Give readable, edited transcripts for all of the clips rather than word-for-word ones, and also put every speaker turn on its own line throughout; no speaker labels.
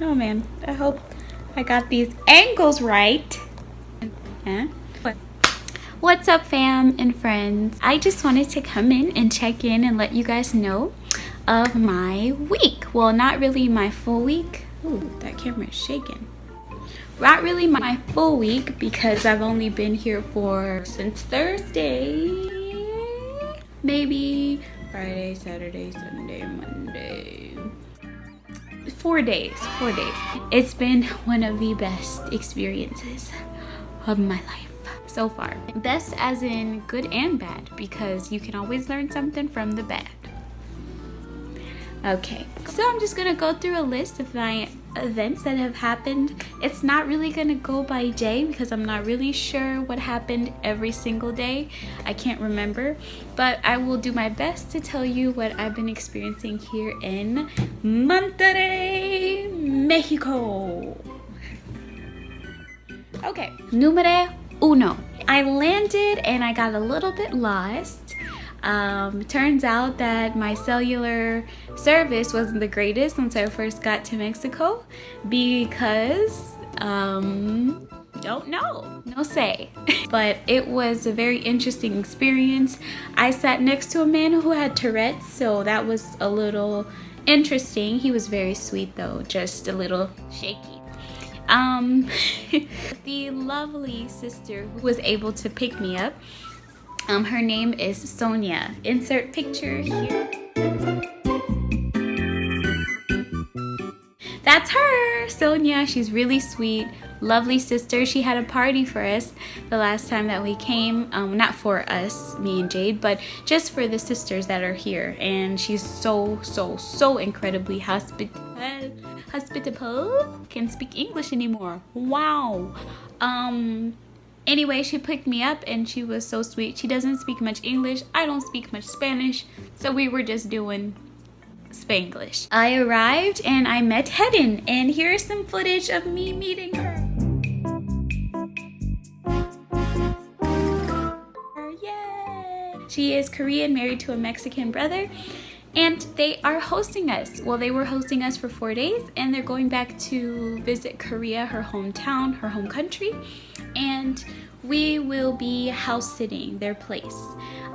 Oh man, I hope I got these angles right. Huh? What's up, fam and friends? I just wanted to come in and check in and let you guys know of my week. Well, not really my full week. Ooh, that camera is shaking. Not really my full week because I've only been here since Thursday. Maybe Friday, Saturday, Sunday, Monday. 4 days. It's been one of the best experiences of my life so far. Best as in good and bad, because you can always learn something from the bad. Okay, so I'm just gonna go through a list of my events that have happened. It's not really gonna go by day because I'm not really sure what happened every single day. I can't remember, but I will do my best to tell you what I've been experiencing here in Monterrey, Mexico. Okay, numero uno. I landed and I got a little bit lost. Turns out that my cellular service wasn't the greatest once I first got to Mexico because, don't know, no say. But it was a very interesting experience. I sat next to a man who had Tourette's, so that was a little interesting. He was very sweet though, just a little shaky. The lovely sister who was able to pick me up, her name is Sonia. Insert picture here. That's her, Sonia. She's really sweet, lovely sister. She had a party for us the last time that we came. Not for us, me and Jade, but just for the sisters that are here. And she's so incredibly hospitable. Can't speak English anymore. Wow. Anyway, she picked me up and she was so sweet. She doesn't speak much English. I don't speak much Spanish. So we were just doing Spanglish. I arrived and I met Hedden, and here's some footage of me meeting her. Yay! She is Korean, married to a Mexican brother. And they are hosting us. Well, they were hosting us for 4 days, and they're going back to visit Korea, her hometown, her home country. And we will be house sitting their place.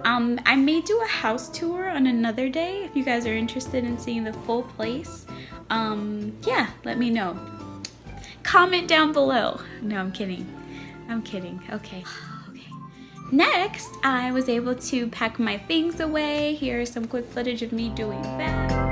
I may do a house tour on another day if you guys are interested in seeing the full place. Yeah, let me know. Comment down below. No, I'm kidding. Okay. Next, I was able to pack my things away. Here's some quick footage of me doing that.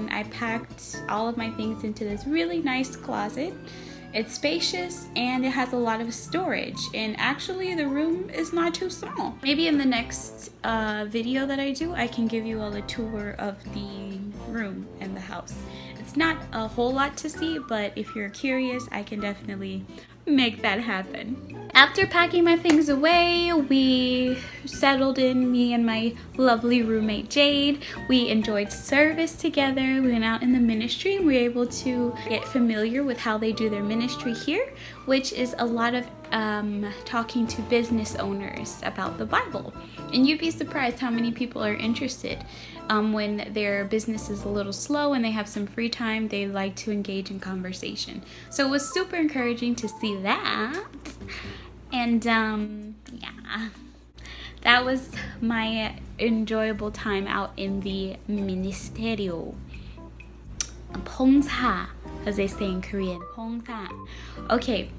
I packed all of my things into this really nice closet. It's spacious and it has a lot of storage, and actually the room is not too small. Maybe in the next video that I do, I can give you all a tour of the room and the house. It's not a whole lot to see, but if you're curious, I can definitely make that happen. After packing my things away, we settled in, me and my lovely roommate Jade. We enjoyed service together. We went out in the ministry and we were able to get familiar with how they do their ministry here, which is a lot of talking to business owners about the Bible. And you'd be surprised how many people are interested. When their business is a little slow and they have some free time, they like to engage in conversation. So it was super encouraging to see that. And yeah, that was my enjoyable time out in the ministerio. 봉사, as they say in Korean. 봉사. Okay,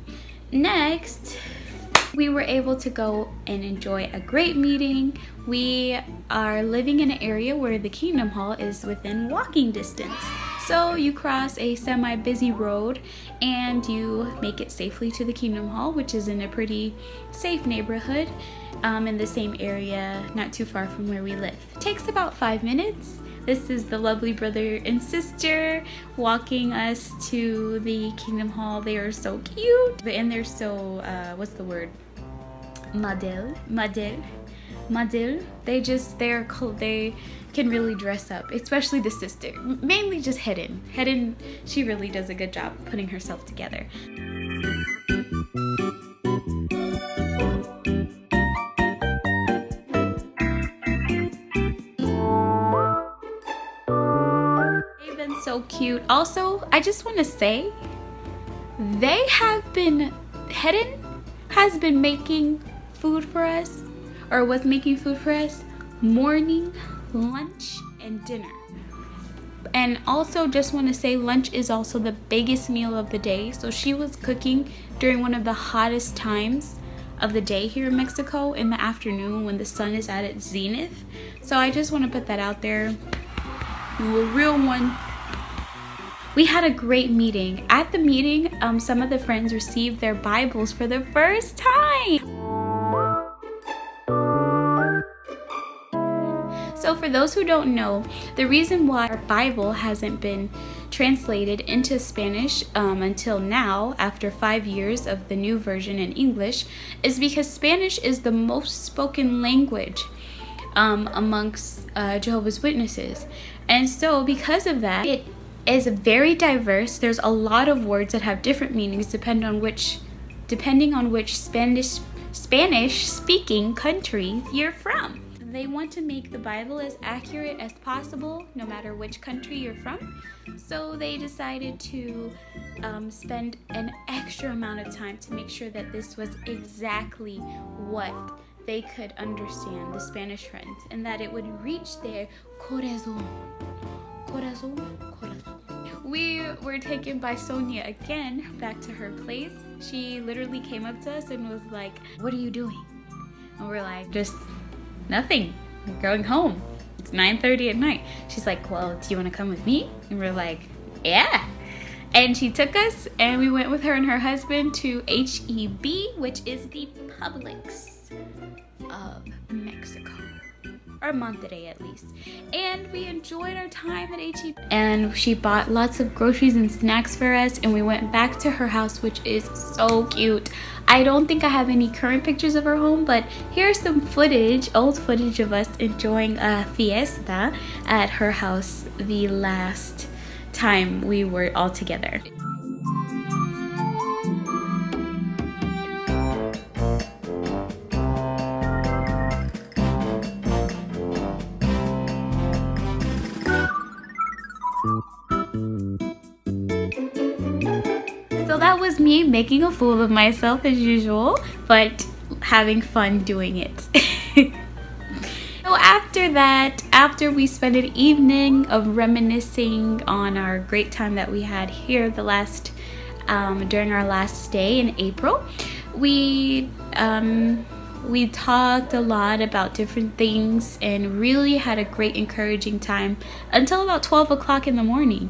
next, we were able to go and enjoy a great meeting. We are living in an area where the Kingdom Hall is within walking distance. So you cross a semi-busy road and you make it safely to the Kingdom Hall, which is in a pretty safe neighborhood in the same area, not too far from where we live. It takes about 5 minutes, This is the lovely brother and sister walking us to the Kingdom Hall. They are so cute. And they're so, what's the word? Model. They can really dress up, especially the sister. Mainly just Hidden. Hidden, she really does a good job putting herself together. They've been so cute. Also, I just want to say, Hidden has been making food for us, or was making food for us, morning, lunch, and dinner. And also just want to say lunch is also the biggest meal of the day. So she was cooking during one of the hottest times of the day here in Mexico, in the afternoon when the sun is at its zenith. So I just want to put that out there. You a real one. We had a great meeting. At the meeting, some of the friends received their Bibles for the first time. So for those who don't know, the reason why our Bible hasn't been translated into Spanish until now, after 5 years of the new version in English, is because Spanish is the most spoken language amongst Jehovah's Witnesses. And so because of that, it is very diverse. There's a lot of words that have different meanings depending on which Spanish speaking country you're from. They want to make the Bible as accurate as possible, no matter which country you're from. So they decided to spend an extra amount of time to make sure that this was exactly what they could understand, the Spanish friends, and that it would reach their corazón. We were taken by Sonia again back to her place. She literally came up to us and was like, "What are you doing?" And we're like, "Just nothing. We're going home. It's 9:30 at night." She's like, "Well, do you want to come with me?" And we're like, "Yeah." And she took us and we went with her and her husband to HEB, which is the Publix of Mexico, or Monterrey at least. And we enjoyed our time at HEB. And she bought lots of groceries and snacks for us, and we went back to her house, which is so cute. I don't think I have any current pictures of her home, but here's some footage, old footage of us enjoying a fiesta at her house the last time we were all together. So that was me making a fool of myself as usual, but having fun doing it. So after that, after we spent an evening of reminiscing on our great time that we had here during our last stay in April, we talked a lot about different things and really had a great encouraging time until about 12 o'clock in the morning.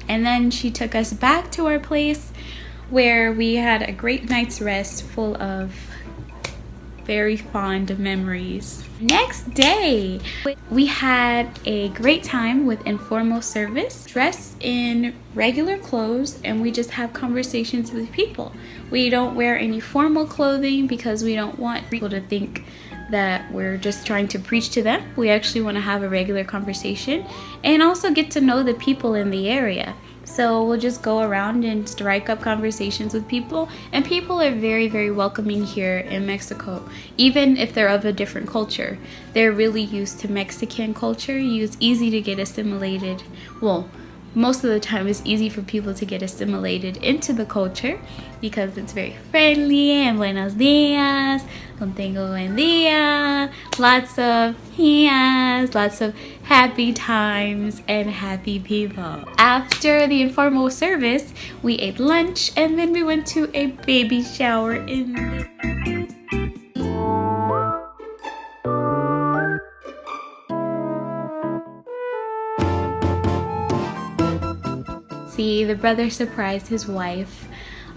And then she took us back to our place where we had a great night's rest full of very fond memories. Next day, we had a great time with informal service, dressed in regular clothes, and we just have conversations with people. We don't wear any formal clothing because we don't want people to think that we're just trying to preach to them. We actually want to have a regular conversation and also get to know the people in the area. So we'll just go around and strike up conversations with people, and people are very, very welcoming here in Mexico, even if they're of a different culture. They're really used to Mexican culture. It's easy to get assimilated. Well, most of the time it's easy for people to get assimilated into the culture because it's very friendly and buenos dias, contigo buen día, lots of yes, lots of happy times and happy people. After the informal service, we ate lunch and then we went to a baby shower in the see, the brother surprised his wife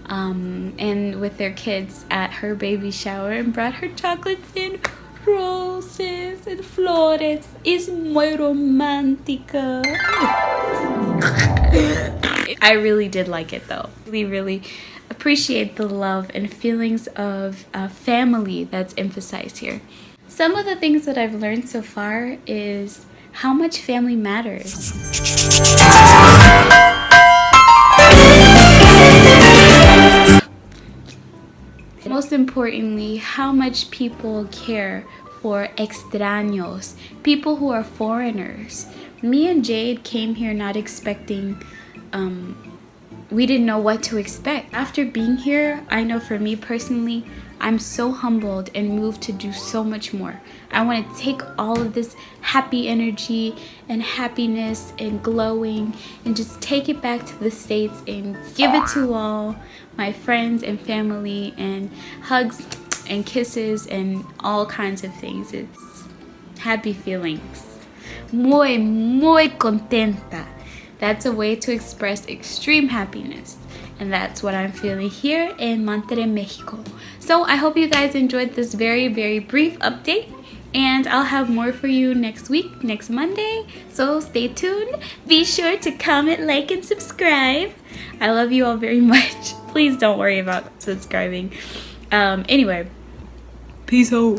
and with their kids at her baby shower and brought her chocolates and roses. and flores. Es muy romántica. I really did like it though. Really appreciate the love and feelings of family that's emphasized here. Some of the things that I've learned so far is how much family matters. Most importantly, how much people care for extraños, people who are foreigners. Me and Jade came here not expecting, we didn't know what to expect. After being here, I know for me personally, I'm so humbled and moved to do so much more. I want to take all of this happy energy and happiness and glowing and just take it back to the States and give it to all my friends and family, and hugs and kisses and all kinds of things. It's happy feelings. Muy contenta. That's a way to express extreme happiness. And that's what I'm feeling here in Monterrey, Mexico. So I hope you guys enjoyed this very brief update. And I'll have more for you next week, next Monday. So stay tuned. Be sure to comment, like, and subscribe. I love you all very much. Please don't worry about subscribing. Anyway, peace out.